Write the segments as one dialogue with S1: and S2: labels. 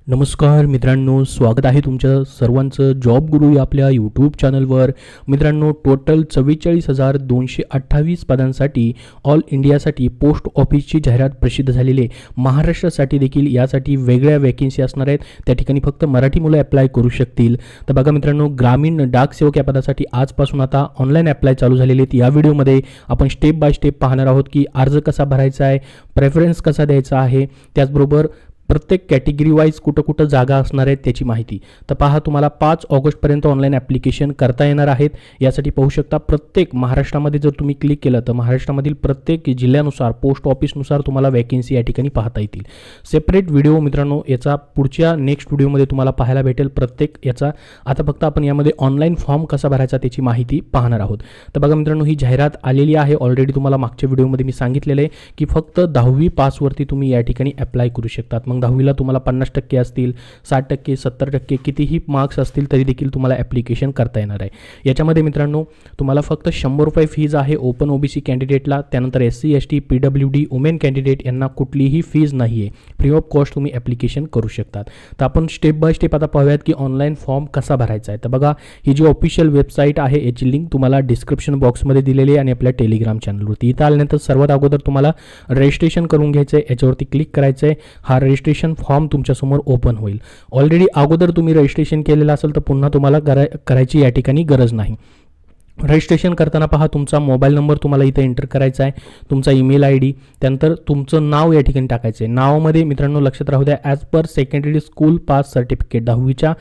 S1: नमस्कार मित्रांनो, स्वागत आहे तुमच्या सर्वांचं जॉब गुरु या आपल्या यूट्यूब चॅनलवर. मित्रांनो, टोटल 44,228 पदांसाठी ऑल इंडियासाठी पोस्ट ऑफिसची जाहिरात प्रसिद्ध झालेली आहे. महाराष्ट्रासाठी देखील यासाठी वेगळ्या वॅकेन्सी असणार आहेत. त्या ठिकाणी फक्त मराठी मुलं अप्लाय करू शकतील. तर बघा मित्रांनो, ग्रामीण डाक सेवक या पदासाठी आजपासून आता ऑनलाईन अप्लाय चालू झालेले आहेत. या व्हिडिओमध्ये आपण स्टेप बाय स्टेप पाहणार आहोत की अर्ज कसा भरायचा आहे, प्रेफरन्स कसा द्यायचा आहे, त्याचबरोबर प्रत्येक कॅटेगरी वाईज कुठं जागा असणार आहेत त्याची माहिती. तर पहा, तुम्हाला 5 ऑगस्टपर्यंत ऑनलाईन ॲप्लिकेशन करता येणार आहेत. यासाठी पाहू शकता प्रत्येक महाराष्ट्रामध्ये जर तुम्ही क्लिक केलं तर महाराष्ट्रामधील प्रत्येक जिल्ह्यानुसार पोस्ट ऑफिसनुसार तुम्हाला वॅकेन्सी या ठिकाणी पाहता येतील. सेपरेट व्हिडिओ मित्रांनो याचा पुढच्या नेक्स्ट व्हिडिओमध्ये तुम्हाला पाहायला भेटेल प्रत्येक याचा. आता फक्त आपण यामध्ये ऑनलाईन फॉर्म कसा भरायचा त्याची माहिती पाहणार आहोत. तर बघा मित्रांनो, ही जाहिरात आलेली आहे. ऑलरेडी तुम्हाला मागच्या व्हिडिओमध्ये मी सांगितलेलं आहे की फक्त 10वी पासवरती तुम्ही या ठिकाणी अप्लाय करू शकतात. मग 10वीला तुम्हाला 50% असतील, 60%, 70% कितीही मार्क्स असतील तरी देखील तुम्हाला ॲप्लिकेशन करता येणार आहे. याच्यामध्ये मित्रांनो तुम्हाला फक्त 100 रुपये फीज आहे ओपन ओबीसी कॅन्डिडेटला. त्यानंतर SC ST PWD women candidate यांना कुठलीही फीज नाही आहे. फ्री ऑफ कॉस्ट तुम्ही ॲप्लिकेशन करू शकतात. तर आपण स्टेप बाय स्टेप आता पाहूयात की ऑनलाईन फॉर्म कसा भरायचा आहे. तर बघा, ही जी ऑफिशियल वेबसाईट आहे याची लिंक तुम्हाला डिस्क्रिप्शन बॉक्समध्ये दिलेली आहे आणि आपल्या टेलिग्राम चॅनलवरती. इथं आल्यानंतर सर्वात अगोदर तुम्हाला रजिस्ट्रेशन करून घ्यायचं आहे. याच्यावरती क्लिक करायचं आहे. हा रजिस्ट्रेशन फॉर्म तुमच्यासमोर ओपन होईल. ऑलरेडी अगोदर तुम्ही रजिस्ट्रेशन केलेलं असेल तर पुन्हा तुम्हाला करायची या ठिकाणी गरज नाही. रजिस्ट्रेशन करताना पहा, तुमचा मोबाईल नंबर तुम्हाला इथे एंटर करायचा आहे, तुमचा ईमेल ID, त्यानंतर तुमचं नाव या ठिकाणी टाकायचं आहे. नावामध्ये मित्रांनो लक्षात राहू द्या, as per secondary school pass certificate 10वीच्या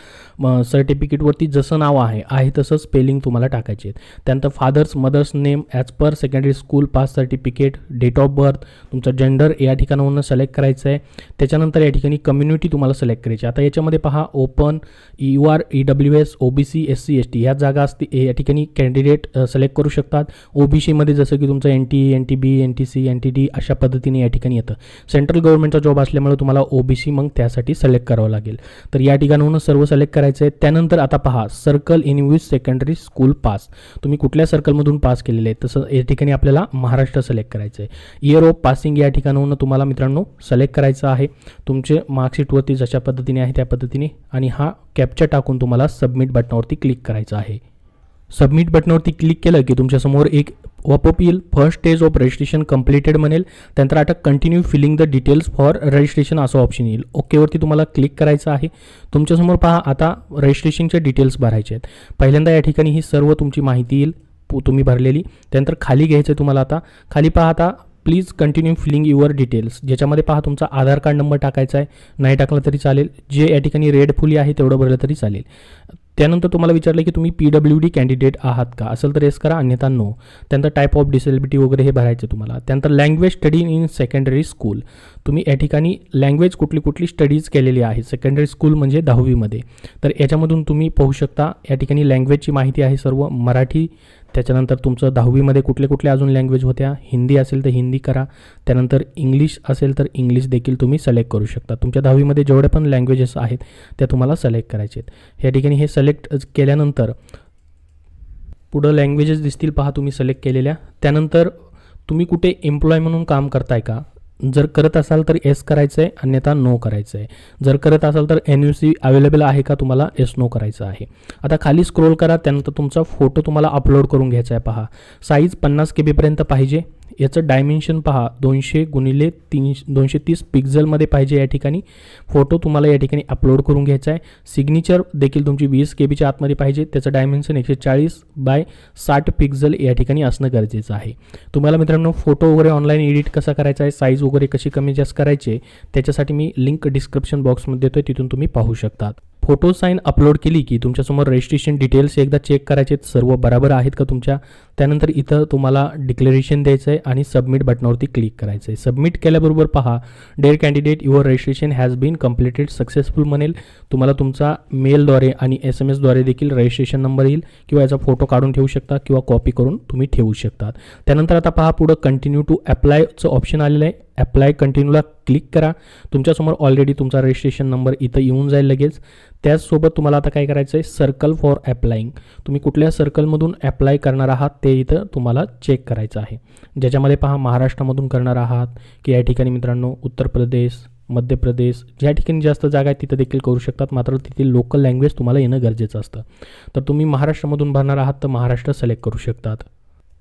S1: सर्टिफिकेटवरती जसं नाव आहे तसं स्पेलिंग तुम्हाला टाकायचे आहेत. त्यानंतर father's mother's name as per secondary school pass certificate, date of birth, तुमचं जेंडर या ठिकाणावरून सिलेक्ट करायचं आहे. त्याच्यानंतर या ठिकाणी कम्युनिटी तुम्हाला सिलेक्ट करायची. आता याच्यामध्ये पहा, open, UR EWS OBC SC ST ह्या जागा असते. या ठिकाणी कॅन्डिडेट सिलेक्ट करू शकतात. OBC मध्ये जसं की तुमचं NTE NTB NTC NTD अशा पद्धतीने या ठिकाणी येतं. सेंट्रल गव्हर्नमेंटचा जॉब असल्यामुळे तुम्हाला OBC मग त्यासाठी सिलेक्ट करावं लागेल. तर या ठिकाणाहून सर्व सिलेक्ट करायचं आहे. त्यानंतर आता पहा, circle in which secondary school pass, तुम्ही कुठल्या सर्कलमधून पास केलेले आहे तसं या ठिकाणी आपल्याला महाराष्ट्र सिलेक्ट करायचं आहे. इयर ऑफ पासिंग या ठिकाणाहून तुम्हाला मित्रांनो सिलेक्ट करायचं आहे. तुमचे मार्कशीटवरती जशा पद्धतीने आहे त्या पद्धतीने, आणि हा कॅप्चा टाकून तुम्हाला सबमिट बटनावरती क्लिक करायचं आहे. सबमिट बटनावरती क्लिक केलं की तुमच्यासमोर एक पॉपअप येईल, first stage of registration completed म्हणेल. त्यानंतर आता continue filling the details for registration असं ऑप्शन येईल. ओकेवरती तुम्हाला क्लिक करायचं आहे. तुमच्यासमोर पहा, आता रजिस्ट्रेशनचे डिटेल्स भरायचे आहेत. पहिल्यांदा या ठिकाणी ही सर्व तुमची माहिती येईल तुम्ही भरलेली. त्यानंतर खाली घ्यायचं आहे तुम्हाला. आता खाली पहा, आता please continue filling your details, ज्याच्यामध्ये पहा तुमचा आधार कार्ड नंबर टाकायचा आहे. नाही टाकला तरी चालेल, जे या ठिकाणी रेड फुली आहे तेवढं भरलं तरी चालेल. त्यानंतर तुम्हाला विचारलं की तुम्ही PWD कॅन्डिडेट आहात का, असेल तर येस करा, अन्यथा नो. त्यानंतर टाईप ऑफ डिसेबिलिटी वगैरे हे भरायचे तुम्हाला. त्यानंतर language study in secondary school, तुम्ही या ठिकाणी लँग्वेज कुठली स्टडीज केलेली आहे सेकंडरी स्कूल म्हणजे 10वीमध्ये. तर याच्यामधून तुम्ही पाहू शकता या ठिकाणी लँग्वेजची माहिती आहे सर्व. मराठी, त्याच्यानंतर तुमचं 10वीमध्ये कुठले अजून लँग्वेज होत्या, हिंदी असेल तर हिंदी करा. त्यानंतर इंग्लिश असेल तर इंग्लिश देखील तुम्ही सिलेक्ट करू शकता. तुमच्या 10वीमध्ये जेवढे पण लँग्वेजेस आहेत त्या तुम्हाला सिलेक्ट करायचे आहेत. या ठिकाणी हे सिलेक्ट केल्यानंतर पुढं लँग्वेजेस दिसतील पहा तुम्ही सिलेक्ट केलेल्या. त्यानंतर तुम्ही कुठे एम्प्लॉय म्हणून काम करताय का, जर करत असाल तर येस करायचं आहे, अन्यथा नो करायचं आहे. जर करत असाल तर NOC अवेलेबल आहे का, तुम्हाला येस नो करायचं आहे. आता खाली स्क्रोल करा. त्यानंतर तुमचा फोटो तुम्हाला अपलोड करून घ्यायचा आहे. पहा, साईज 50 KB पर्यंत पाहिजे. याचं डायमेन्शन पहा 200x230 पिक्झलमध्ये पाहिजे. या ठिकाणी फोटो तुम्हाला या ठिकाणी अपलोड करून घ्यायचा आहे. सिग्नेचर देखील तुमची 20 KBच्या आतमध्ये पाहिजे. त्याचं डायमेन्शन 140x60 पिक्झल या ठिकाणी असणं गरजेचं आहे. तुम्हाला मित्रांनो फोटो वगैरे ऑनलाईन एडिट कसा करायचा आहे, साईज वगैरे कशी कमी जास्त करायची, त्याच्यासाठी मी लिंक डिस्क्रिप्शन बॉक्समध्ये देतोय, तिथून तुम्ही पाहू शकतात. फोटो साईन अपलोड केली की तुमच्यासमोर रजिस्ट्रेशन डिटेल्स एकदा चेक करायचे सर्व बरोबर आहेत का तुमच्या. त्यानंतर इथं तुम्हाला डिक्लेरेशन द्यायचं आहे आणि सबमिट बटनावरती क्लिक करायचं आहे. सबमिट केल्याबरोबर पहा, dear candidate your registration has been completed successful म्हणेल. तुम्हाला तुमचा मेलद्वारे आणि SMS द्वारे देखील रजिस्ट्रेशन नंबर येईल, किंवा याचा फोटो काढून ठेवू शकता किंवा कॉपी करून तुम्ही ठेवू शकतात. त्यानंतर आता पहा, पुढं कंटिन्यू टू अप्लायचं ऑप्शन आलेलं आहे. अप्लाय कंटिन्यूला क्लिक करा. तुमच्यासमोर ऑलरेडी तुमचा रजिस्ट्रेशन नंबर इथं येऊन जाईल लगेच. त्याचसोबत तुम्हाला आता काय करायचं आहे, सर्कल फॉर अप्लाइंग, तुम्ही कुठल्या सर्कलमधून अप्लाय करणार आहात ते इथं तुम्हाला चेक करायचं आहे. ज्याच्यामध्ये पहा महाराष्ट्रामधून करणार आहात की या ठिकाणी मित्रांनो उत्तर प्रदेश, मध्य प्रदेश, ज्या ठिकाणी जास्त जागा आहेत तिथं देखील करू शकतात, मात्र तिथे लोकल लँग्वेज तुम्हाला येणं गरजेचं असतं. तर तुम्ही महाराष्ट्रामधून भरणार आहात तर महाराष्ट्र सिलेक्ट करू शकतात.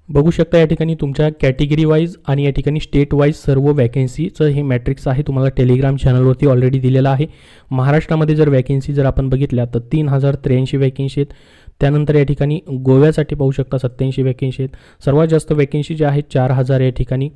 S1: बघू शकता या ठिकाणी तुमच्या कॅटेगरी वाईज आणि या ठिकाणी स्टेट वाईज सर्व वॅकेन्सीचं हे मॅट्रिक्स आहे, तुम्हाला टेलिग्राम चॅनलवरती ऑलरेडी दिलेलं आहे. महाराष्ट्रामध्ये जर वॅकेन्सी जर आपण बघितल्या तर 3083 वॅकेन्सी आहेत. त्यानंतर या ठिकाणी गोव्यासाठी पाहू शकता 87 वॅकेन्सी आहेत. सर्वात जास्त वॅकेन्सी ज्या आहेत 4000 या ठिकाणी,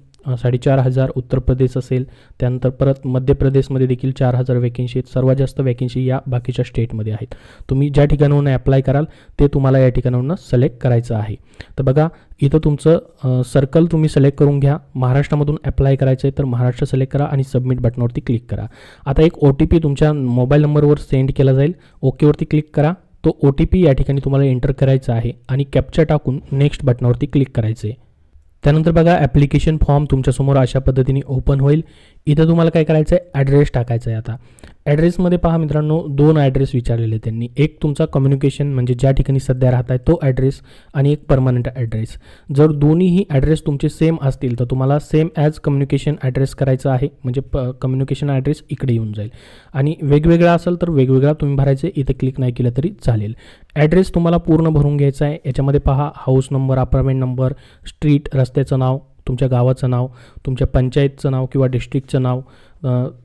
S1: 4500 उत्तर प्रदेश असेल. त्यानंतर परत मध्य प्रदेशमध्ये देखील 4000 वॅकेन्सी आहेत. सर्वात जास्त वॅकेन्सी या बाकीच्या स्टेटमध्ये आहेत. तुम्ही ज्या ठिकाणाहून अप्लाय कराल ते तुम्हाला या ठिकाणाहून सिलेक्ट करायचं आहे. तर बघा इथं तुमचं सर्कल तुम्ही सिलेक्ट करून घ्या. महाराष्ट्रामधून अप्लाय करायचं आहे तर महाराष्ट्र सिलेक्ट करा आणि सबमिट बटनावरती क्लिक करा. आता एक OTP तुमच्या मोबाईल नंबरवर सेंड केला जाईल. ओकेवरती क्लिक करा. तो OTP या ठिकाणी तुम्हाला एंटर करायचा आहे आणि कॅप्चा टाकून नेक्स्ट बटनावरती क्लिक करायचं आहे. त्यानंतर बघा ॲप्लिकेशन फॉर्म तुमच्यासमोर अशा पद्धतीने ओपन होईल. इथं तुम्हाला काय करायचं आहे, ॲड्रेस टाकायचा आहे. आता ॲड्रेसमध्ये पहा मित्रांनो 2 ॲड्रेस विचारलेले त्यांनी. एक तुमचा कम्युनिकेशन म्हणजे ज्या ठिकाणी सध्या राहत आहे तो ॲड्रेस आणि एक परमनंट ॲड्रेस. जर दोन्हीही ॲड्रेस तुमचे सेम असतील तर तुम्हाला सेम ॲज कम्युनिकेशन ॲड्रेस करायचं आहे, म्हणजे कम्युनिकेशन ॲड्रेस इकडे येऊन जाईल. आणि वेगवेगळा असेल तर वेगवेगळा तुम्ही भरायचे, इथं क्लिक नाही केलं तरी चालेल. ॲड्रेस तुम्हाला पूर्ण भरून घ्यायचा आहे. याच्यामध्ये पहा house number, apartment number, street रस्त्याचं नाव, तुमच्या गावाचं नाव, तुमच्या पंचायतचं नाव किंवा डिस्ट्रिक्टचं नाव,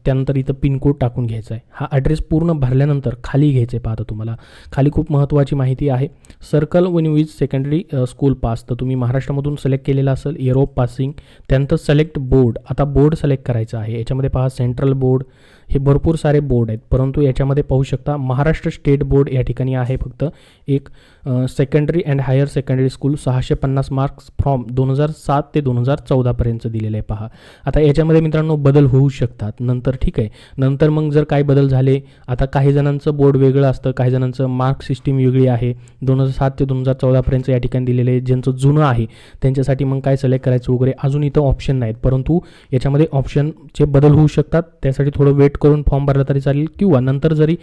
S1: त्यानंतर इथं पिनकोड टाकून घ्यायचा आहे. हा ॲड्रेस पूर्ण भरल्यानंतर खाली घ्यायचं आहे. पाहता तुम्हाला खाली खूप महत्त्वाची माहिती आहे. Circle one with secondary school pass, तर तुम्ही महाराष्ट्रामधून सिलेक्ट केलेला असेल इयर ऑफ पासिंग. त्यानंतर सिलेक्ट बोर्ड, आता बोर्ड सिलेक्ट करायचं आहे. याच्यामध्ये पहा सेंट्रल बोर्ड, हे भरपूर सारे बोर्ड आहेत, परंतु याच्यामध्ये पाहू शकता महाराष्ट्र स्टेट बोर्ड या ठिकाणी आहे फक्त एक. Secondary and higher secondary school 650 marks from 2007 ते 2014पर्यंत दिलेलं आहे. पहा आता याच्यामध्ये मित्रांनो बदल होऊ शकतात नंतर, ठीक आहे. नंतर मग जर काय बदल झाले, आता काही जणांचं बोर्ड वेगळं असतं, काही जणांचं मार्क सिस्टीम वेगळी आहे. 2007 ते 2014पर्यंत या ठिकाणी दिलेलं आहे. ज्यांचं जुनं आहे त्यांच्यासाठी मग काय सिलेक्ट करायचं वगैरे अजून इथं ऑप्शन नाहीत, परंतु याच्यामध्ये ऑप्शनचे बदल होऊ शकतात. त्यासाठी थोडं वेट करून फॉर्म भरला तरी चालेल, किंवा नंतर जरी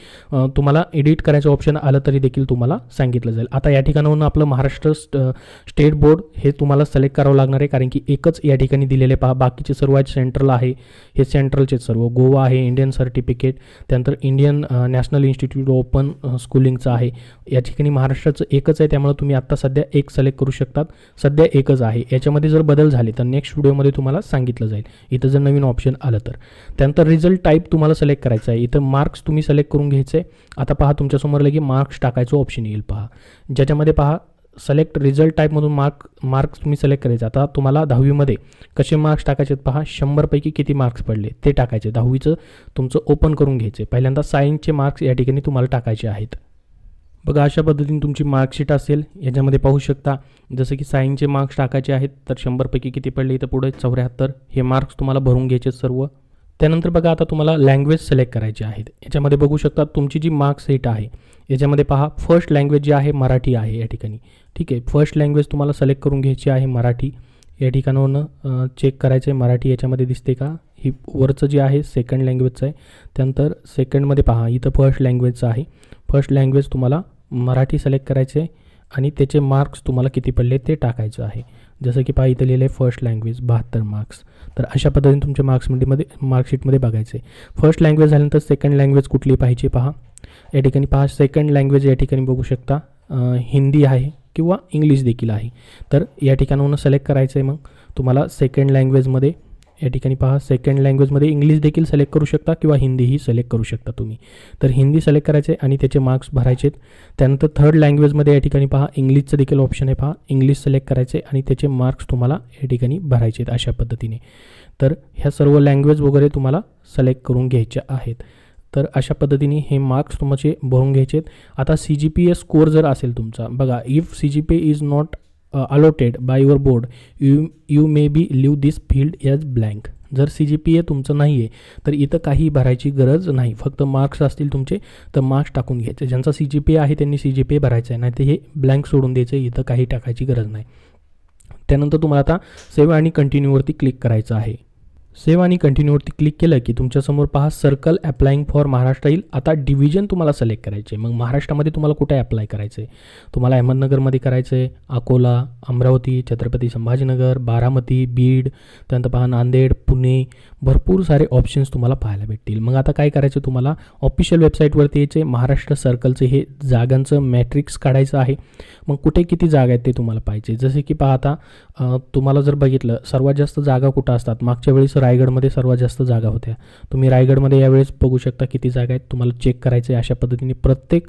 S1: तुम्हाला एडिट करायचं ऑप्शन आलं तरी देखील तुम्हाला सांगितलं जाईल. आता या ठिकाणाहून आपलं महाराष्ट्र स्टेट बोर्ड हे तुम्हाला सिलेक्ट करावं लागणार आहे, कारण की एकच या ठिकाणी दिलेले. पहा बाकीचे सर्व सेंट्रल आहे, हे सेंट्रलचे सर्व. गोवा आहे, इंडियन सर्टिफिकेट, त्यानंतर इंडियन नॅशनल इन्स्टिट्यूट ओपन स्कूलिंगचं आहे. या ठिकाणी महाराष्ट्राचं एकच आहे, त्यामुळे तुम्ही आत्ता सध्या एक सिलेक्ट करू शकतात. सध्या एकच आहे. याच्यामध्ये जर बदल झाले तर नेक्स्ट व्हिडिओमध्ये तुम्हाला सांगितलं जाईल, इथं जर नवीन ऑप्शन आलं तर. त्यानंतर रिझल्ट टाईप तुम्हाला सिलेक्ट करायचं आहे. इथं मार्क्स तुम्ही सिलेक्ट करून घ्यायचे. आता पहा तुमच्यासमोर लगे मार्क्स टाकायचं ऑप्शन येईल. पहा ज्याच्यामध्ये पहा सिलेक्ट रिझल्ट टाईपमधून मार्क्स तुम्ही सिलेक्ट करायचे. आता तुम्हाला 10वीमध्ये कसे मार्क्स टाकायचे पहा, 100पैकी किती मार्क्स पडले ते टाकायचे. 10वीचं तुमचं ओपन करून घ्यायचे. पहिल्यांदा सायन्सचे मार्क्स या ठिकाणी तुम्हाला टाकायचे आहेत. बघा अशा पद्धतीने तुमची मार्कशीट असेल. याच्यामध्ये पाहू शकता जसं की सायन्सचे मार्क्स टाकायचे आहेत, तर 100पैकी किती पडले, इथं पुढे 74. हे मार्क्स तुम्हाला भरून घ्यायचे सर्व. त्यानंतर बघा आता तुम्हाला लँग्वेज सिलेक्ट करायची आहेत. याच्यामध्ये बघू शकता तुमची जी मार्कशीट आहे याच्यामध्ये पहा फर्स्ट लँग्वेज जी आहे मराठी आहे या ठिकाणी, ठीक आहे. फर्स्ट लँग्वेज तुम्हाला सिलेक्ट करून घ्यायची आहे मराठी. या ठिकाणावरून चेक करायचं आहे मराठी याच्यामध्ये दिसते का. ही वरचं जे आहे सेकंड लँग्वेजचं आहे. त्यानंतर सेकंडमध्ये पहा इथं फर्स्ट लँग्वेजचं आहे. फर्स्ट लँग्वेज तुम्हाला मराठी सिलेक्ट करायचे आहे आणि त्याचे मार्क्स तुम्हाला किती पडले ते टाकायचं आहे. जसं की पहा इथं लिहिलं आहे फर्स्ट लँग्वेज 72 मार्क्स. तर अशा पद्धतीने तुमच्या मार्कशीटमध्ये बघायचं आहे. फर्स्ट लँग्वेज झाल्यानंतर सेकंड लँग्वेज कुठली पाहिजे पहा. या ठिकाणी पहा सेकंड लँग्वेज या ठिकाणी बघू शकता हिंदी आहे किंवा इंग्लिश देखील आहे. तर या ठिकाणाहून सिलेक्ट करायचं आहे. मग तुम्हाला सेकंड लँग्वेजमध्ये या ठिकाणी पहा सेकंड लँग्वेजमध्ये इंग्लिश देखील सिलेक्ट करू शकता किंवा हिंदीही सिलेक्ट करू शकता तुम्ही. तर हिंदी सिलेक्ट करायचे आणि त्याचे मार्क्स भरायचे. त्यानंतर थर्ड लँग्वेजमध्ये या ठिकाणी पहा इंग्लिशचं देखील ऑप्शन आहे. पहा इंग्लिश सिलेक्ट करायचे आणि त्याचे मार्क्स तुम्हाला या ठिकाणी भरायचे आहेत अशा पद्धतीने. तर ह्या सर्व लँग्वेज वगैरे तुम्हाला सिलेक्ट करून घ्यायच्या आहेत. तर अशा पद्धतीने हे मार्क्स तुमचे भरून घ्यायचे आहेत. आता CGPA स्कोअर जर असेल तुमचा, बघा if CGPA is not allotted by your board you may be leave this field as blank. जर CGPA तुमचं नाही आहे तर इथं काही भरायची गरज नाही, फक्त मार्क्स असतील तुमचे तर मार्क्स टाकून घ्यायचे. ज्यांचा CGPA आहे त्यांनी CGPA भरायचं आहे, नाही तर हे ब्लँक सोडून द्यायचं, इथं काही टाकायची गरज नाही. त्यानंतर तुम्हाला आता सेव्ह आणि कंटिन्यूवरती क्लिक करायचं आहे. सेव्ह आणि कंटिन्यूवरती क्लिक केलं की तुमच्यासमोर पहा सर्कल अप्लाइंग फॉर महाराष्ट्र येईल. आता डिव्हिजन तुम्हाला सिलेक्ट करायचे. मग महाराष्ट्रामध्ये तुम्हाला कुठे अप्लाय करायचं आहे? तुम्हाला अहमदनगरमध्ये करायचं आहे, अकोला, अमरावती, छत्रपती संभाजीनगर, बारामती, बीड, त्यानंतर पहा नांदेड, पुणे, भरपूर सारे ऑप्शन्स तुम्हाला पाहायला भेटतील. मग आता काय करायचं, तुम्हाला ऑफिशियल वेबसाईटवरती यायचे, महाराष्ट्र सर्कलचं हे जागांचं मॅट्रिक्स काढायचं आहे. मग कुठे किती जागा आहेत ते तुम्हाला पाहिजे. जसे की पहा आता तुम्हाला जर बघितलं सर्वात जास्त जागा कुठं असतात, मागच्या वेळेस रायगडमध्ये सर्वात जास्त जागा होत्या. तुम्ही रायगडमध्ये यावेळेस बघू शकता किती जागा आहेत, तुम्हाला चेक करायचं आहे. अशा पद्धतीने प्रत्येक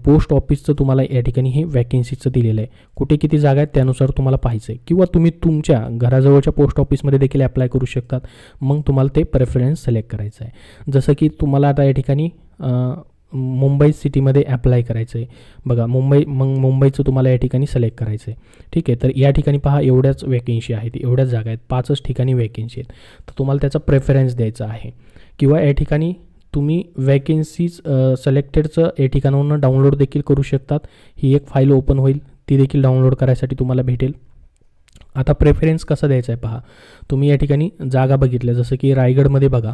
S1: पोस्ट ऑफिसचं तुम्हाला या ठिकाणी हे वॅकेन्सीचं दिलेलं आहे. कुठे किती जागा आहेत त्यानुसार तुम्हाला पाहायचं आहे. किंवा तुम्ही तुमच्या घराजवळच्या पोस्ट ऑफिसमध्ये देखील अप्लाय करू शकतात. मग तुम्हाला ते प्रेफरन्स सिलेक्ट करायचं आहे. जसं की तुम्हाला आता या ठिकाणी मुंबई सिटीमध्ये अप्लाय करायचं आहे. बघा मुंबईचं तुम्हाला या ठिकाणी सिलेक्ट करायचं आहे. ठीक आहे, तर या ठिकाणी पहा एवढ्याच वॅकेन्सी आहेत, एवढ्याच जागा आहेत, 5च ठिकाणी वॅकेन्सी आहेत. तर तुम्हाला त्याचा प्रेफरन्स द्यायचा आहे. किंवा या ठिकाणी तुम्ही वॅकेन्सीज सिलेक्टेडचं या ठिकाणावरून डाउनलोड देखील करू शकतात. ही एक फाईल ओपन होईल, ती देखील डाउनलोड करायसाठी तुम्हाला भेटेल. आता प्रेफरन्स कसा द्यायचा आहे पहा. तुम्ही या ठिकाणी जागा बघितल्या, जसं की रायगडमध्ये बघा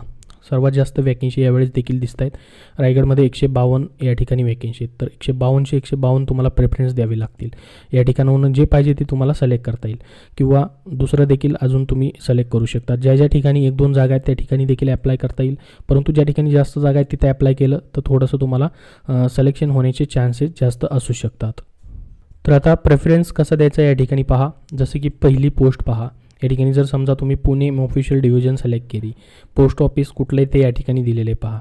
S1: सर्वात जास्त वॅकेन्सी यावेळेस देखील दिसत आहेत. रायगडमध्ये 152 या ठिकाणी वॅकेन्सी आहेत. तर 152चे 152 तुम्हाला प्रेफरन्स द्यावे लागतील. या ठिकाणावरून जे पाहिजे ते तुम्हाला सिलेक्ट करता येईल. किंवा दुसरं देखील अजून तुम्ही सिलेक्ट करू शकता. ज्या ज्या ठिकाणी 1-2 जागा आहेत त्या ठिकाणी देखील अप्लाय करता येईल. परंतु ज्या ठिकाणी जास्त जागा आहेत तिथे अप्लाय केलं तर थोडंसं तुम्हाला सिलेक्शन होण्याचे चान्सेस जास्त असू शकतात. तर आता प्रेफरन्स कसा द्यायचा या ठिकाणी पहा. जसं की पहिली पोस्ट पहा. या ठिकाणी जर समजा तुम्ही पुणे ऑफिशियल डिव्हिजन सिलेक्ट केली, पोस्ट ऑफिस कुठले ते या ठिकाणी दिलेले पहा.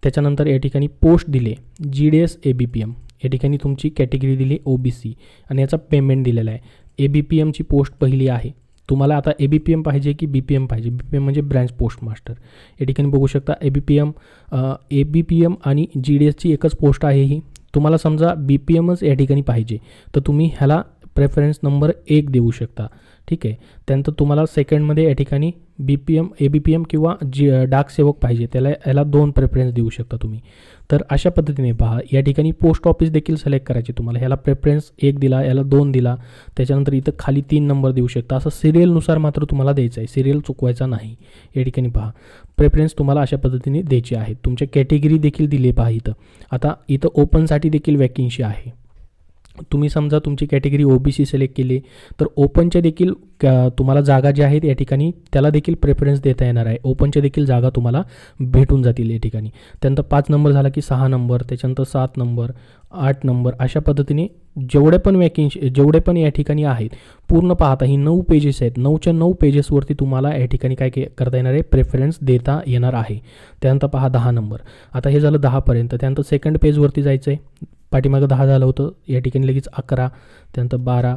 S1: त्याच्यानंतर या ठिकाणी पोस्ट दिले GDS ABPM, या ठिकाणी तुमची कॅटेगरी दिली OBC आणि याचा पेमेंट दिलेला आहे. ABPMची पोस्ट पहिली आहे. तुम्हाला आता ABPM पाहिजे की BPM पाहिजे. BPM म्हणजे ब्रँच पोस्ट मास्टर. या ठिकाणी बघू शकता ABPM आणि GDSची एकच पोस्ट आहे ही. तुम्हाला समजा BPMच या ठिकाणी पाहिजे तर तुम्ही ह्याला प्रेफरन्स नंबर 1 देऊ शकता. ठीक आहे, त्यानंतर तुम्हाला सेकंडमध्ये या ठिकाणी ABPM किंवा डाक सेवक पाहिजे, याला 2 प्रेफरन्स देऊ शकता तुम्ही. तर अशा पद्धतीने पहा. या ठिकाणी पोस्ट ऑफिस देखील सिलेक्ट करायचे तुम्हाला. ह्याला प्रेफरन्स 1 दिला, याला 2 दिला, त्याच्यानंतर इथं खाली 3 नंबर देऊ शकता. असं सिरियलनुसार मात्र तुम्हाला द्यायचं आहे, सिरियल चुकवायचा नाही. या ठिकाणी पहा प्रेफरन्स तुम्हाला अशा पद्धतीने द्यायची आहे. तुमच्या कॅटेगरी देखील दिली पहा इथं. आता इथं ओपनसाठी देखील वॅकेन्सी आहे. तुम्ही समजा तुमची कॅटेगरी OBC सिलेक्ट केली तर ओपनच्या देखील तुम्हाला जागा ज्या आहेत या ठिकाणी त्याला देखील प्रेफरन्स देता येणार आहे. ओपनच्या देखील जागा तुम्हाला भेटून जातील या ठिकाणी. त्यानंतर 5 नंबर झाला की 6 नंबर, त्याच्यानंतर 7 नंबर, 8 नंबर, अशा पद्धतीने जेवढे पण या ठिकाणी आहेत पूर्ण पाहता. ही 9 पेजेस आहेत. 9च्या 9 पेजेसवरती तुम्हाला या ठिकाणी काय करता येणार आहे, प्रेफरन्स देता येणार आहे. त्यानंतर पहा 10 नंबर. आता हे झालं 10पर्यंत. त्यानंतर सेकंड पेजवरती जायचं आहे. पाठीमागं 10 झालं होतं, या ठिकाणी लगेच 11, त्यानंतर 12,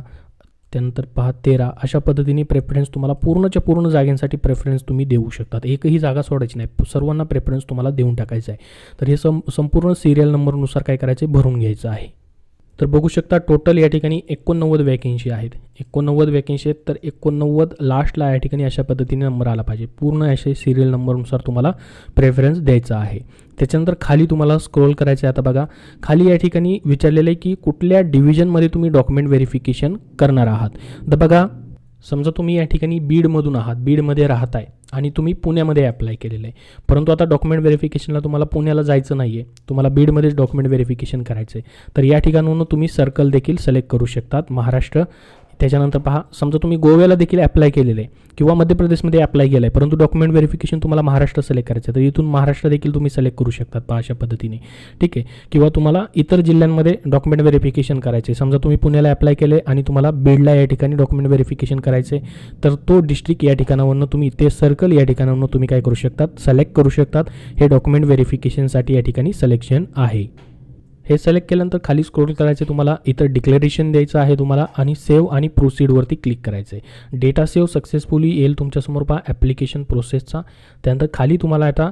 S1: त्यानंतर पहा 13. अशा पद्धतीने प्रेफरन्स तुम्हाला पूर्णच्या पूर्ण जागांसाठी प्रेफरन्स तुम्ही देऊ शकतात. एकही जागा सोडायची नाही, सर्वांना प्रेफरन्स तुम्हाला देऊन टाकायचं आहे. तर हे संपूर्ण सिरियल नंबरनुसार काय करायचं आहे, भरून घ्यायचं आहे. तर बघू शकता टोटल या ठिकाणी 89 वॅकेन्सी आहेत. 89 वॅकेन्सी आहेत. तर 89 लास्टला या ठिकाणी अशा पद्धतीने नंबर आला पाहिजे. पूर्ण असे सिरियल नंबरनुसार तुम्हाला प्रेफरन्स द्यायचा आहे. त्याच्यानंतर खाली तुम्हाला स्क्रोल करायचं आहे. आता बघा खाली या ठिकाणी विचारलेलं आहे की कुठल्या डिव्हिजनमध्ये तुम्ही डॉक्युमेंट व्हेरिफिकेशन करणार आहात. तर बघा समजा तुम्ही या ठिकाणी बीडमधून आहात, बीडमध्ये राहताय आणि तुम्ही पुण्यामध्ये अप्लाय केलेलं आहे. परंतु आता डॉक्युमेंट व्हेरिफिकेशनला तुम्हाला पुण्याला जायचं नाही आहे, तुम्हाला बीडमध्येच डॉक्युमेंट व्हेरिफिकेशन करायचं आहे. तर या ठिकाणाहून तुम्ही सर्कल देखील सिलेक्ट करू शकतात, महाराष्ट्र. त्याच्यानंतर पहा समजा तुम्ही गोव्याला देखील अप्लाय केलेलं आहे किंवा मध्य प्रदेशमध्ये अप्लाय केलं आहे, परंतु डॉक्युमेंट व्हेरिफिकेशन तुम्हाला महाराष्ट्र सिलेक्ट करायचं आहे, तर इथून महाराष्ट्र देखील तुम्ही सिलेक्ट करू शकतात पहा अशा पद्धतीने. ठीक आहे, किंवा तुम्हाला इतर जिल्ह्यांमध्ये डॉक्युमेंट व्हेरिफिकेशन करायचे आहे. समजा तुम्ही पुण्याला अप्लाय केले आणि तुम्हाला बीडला या ठिकाणी डॉक्युमेंट व्हेरिफिकेशन करायचे आहे, तर तो डिस्ट्रिक्ट या ठिकाणावरून तुम्ही ते सर्कल या ठिकाणावरून तुम्ही काय करू शकतात, सिलेक्ट करू शकतात. हे डॉक्युमेंट व्हेरिफिकेशनसाठी या ठिकाणी सिलेक्शन आहे. हे सिलेक्ट केल्यानंतर खाली स्क्रोल करायचे, तुम्हाला इथं डिक्लेरेशन द्यायचं आहे तुम्हाला आणि सेव्ह आणि प्रोसीडवरती क्लिक करायचं आहे. डेटा सेव्ह सक्सेसफुली येईल तुमच्यासमोर पहा ॲप्लिकेशन प्रोसेसचा. त्यानंतर खाली तुम्हाला आता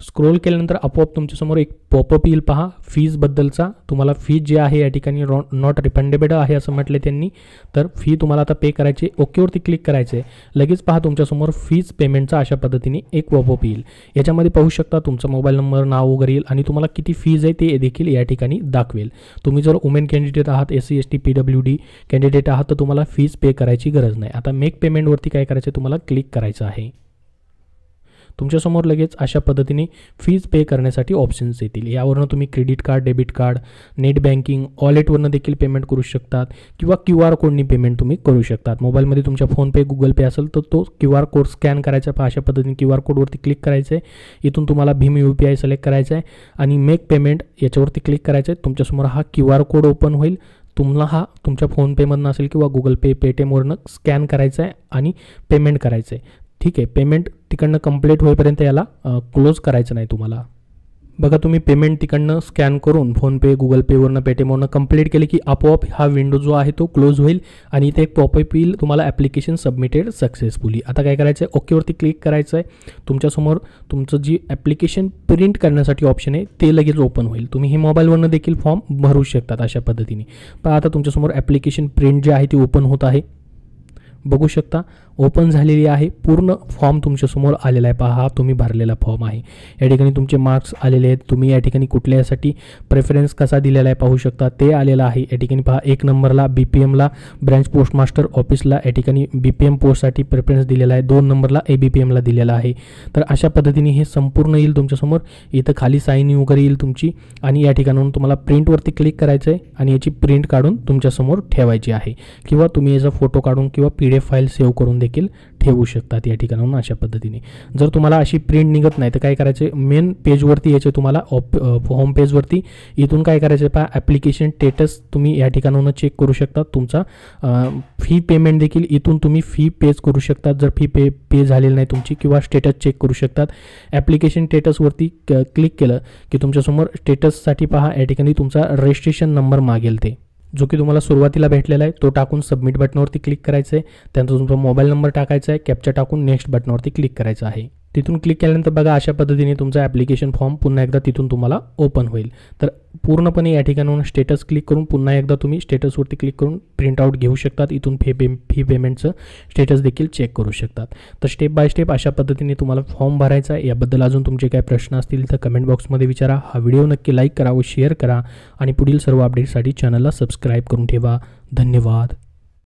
S1: स्क्रोल केल्यानंतर आपोआप तुमच्यासमोर एक पॉपअप येईल पहा फीजबद्दलचा. तुम्हाला फीज जे आहे या ठिकाणी नॉट रिफंडेबल आहे असं म्हटलं त्यांनी, तर फी तुम्हाला आता पे करायची. ओकेवरती क्लिक करायचं आहे. लगेच पहा तुमच्यासमोर फीज पेमेंटचा अशा पद्धतीने एक पॉपअप येईल. याच्यामध्ये पाहू शकता तुमचा मोबाईल नंबर, नाव वगैरे येईल आणि तुम्हाला किती फीज आहे ते देखील या ठिकाणी दाखवेल. तुम्ही जर वुमेन कॅन्डिडेट आहात, SC ST PWD कॅन्डिडेट आहात तर तुम्हाला फीज पे करायची गरज नाही. आता मेक पेमेंटवरती काय करायचं तुम्हाला क्लिक करायचं आहे. तुमच्यासमोर लगेच अशा पद्धतीने फीज पे करण्यासाठी ऑप्शन्स येतील. यावरनं तुम्ही credit card, debit card, net banking, वॉलेटवरनं देखील पेमेंट करू शकतात किंवा QR कोडनी पेमेंट तुम्ही करू शकतात. मोबाईलमध्ये तुमच्या फोनपे, गुगल पे असेल तर तो QR कोड स्कॅन करायचा. अशा पद्धतीने QR कोडवरती क्लिक करायचं आहे. इथून तुम्हाला भीम UPI सिलेक्ट करायचं आहे आणि मेक पेमेंट याच्यावरती क्लिक करायचं आहे. तुमच्यासमोर हा QR कोड ओपन होईल. तुम्हाला हा तुमच्या फोनपेमधनं असेल किंवा गुगल पे, पेटीएमवरनं स्कॅन करायचं आहे आणि पेमेंट करायचं आहे. ठीक आहे, पेमेंट तिकडनं कंप्लीट होईपर्यंत याला क्लोज करायचं नाही तुम्हाला. बघा, तुम्ही पेमेंट तिकडनं स्कॅन करून फोनपे, गुगल पेवरनं, पेटीएमवरनं कंप्लीट केले की आपोआप हा विंडो जो आहे तो क्लोज होईल आणि इथे एक पॉपअप येईल, तुम्हाला ॲप्लिकेशन सबमिटेड सक्सेसफुली. आता काय करायचं आहे, ओकेवरती क्लिक करायचं आहे. तुमच्यासमोर तुमचं जी ॲप्लिकेशन प्रिंट करण्यासाठी ऑप्शन आहे ते लगेच ओपन होईल. तुम्ही हे मोबाईलवरनं देखील फॉर्म भरू शकतात अशा पद्धतीने. पण आता तुमच्यासमोर ॲप्लिकेशन प्रिंट जे आहे ती ओपन होत आहे. बघू शकता ओपन झालेली आहे. पूर्ण फॉर्म तुमच्यासमोर आलेला आहे. पहा, तुम्ही भरलेला फॉर्म आहे. या ठिकाणी तुमचे मार्क्स आलेले आहेत. तुम्ही या ठिकाणी कुठल्यासाठी प्रेफरन्स कसा दिलेला आहे पाहू शकता, ते आलेलं आहे. या ठिकाणी पहा, 1 नंबरला BPMला ब्रँच पोस्ट मास्टर ऑफिसला या ठिकाणी BPM पोस्टसाठी प्रेफरन्स दिलेला आहे. 2 नंबरला ABPMला दिलेला आहे. तर अशा पद्धतीने हे संपूर्ण येईल तुमच्यासमोर. इथं खाली साईन वगैरे येईल तुमची आणि या ठिकाणाहून तुम्हाला प्रिंटवरती क्लिक करायचं आहे आणि याची प्रिंट काढून तुमच्यासमोर ठेवायची आहे किंवा तुम्ही याचा फोटो काढून किंवा PDF फाईल सेव्ह करून देखील ठेवू शकतात या ठिकाणाहून अशा पद्धतीने. जर तुम्हाला अशी प्रिंट निघत नाही तर काय करायचे, मेन पेजवरती यायचे तुम्हाला होम पेजवरती. इथून काय करायचं पहा, ॲप्लिकेशन स्टेटस तुम्ही या ठिकाणाहून चेक करू शकता. तुमचा फी पेमेंट देखील इथून तुम्ही फी पेज करू शकतात जर फी पे झालेली नाही तुमची, किंवा स्टेटस चेक करू शकतात. ॲप्लिकेशन स्टेटसवरती क्लिक केलं की तुमच्यासमोर स्टेटससाठी पहा या ठिकाणी तुमचा रजिस्ट्रेशन नंबर मागेल ते, जो की तुम्हाला सुरुवातीला भेटलेला आहे. तो टाकून सबमिट बटनावरती क्लिक करायचं आहे. त्यानंतर तुमचा मोबाईल नंबर टाकायचा आहे. कॅप्चा टाकून नेक्स्ट बटनावरती क्लिक करायचं आहे. तिथून क्लिक केल्यानंतर बघा अशा पद्धतीने तुमचा ॲप्लिकेशन फॉर्म पुन्हा एकदा तिथून तुम्हाला ओपन होईल. तर पूर्णपणे या ठिकाणून स्टेटस क्लिक करून पुन्हा एकदा तुम्ही स्टेटसवरती क्लिक करून प्रिंटआउट घेऊ शकतात. इथून फी पेमेंटचं स्टेटस देखील चेक करू शकतात. तर स्टेप बाय स्टेप अशा पद्धतीने तुम्हाला फॉर्म भरायचा आहे. याबद्दल अजून तुमचे काय प्रश्न असतील तर कमेंट बॉक्समध्ये विचारा. हा व्हिडिओ नक्की लाईक करा व शेअर करा आणि पुढील सर्व अपडेट्ससाठी चॅनलला सबस्क्राईब करून ठेवा. धन्यवाद.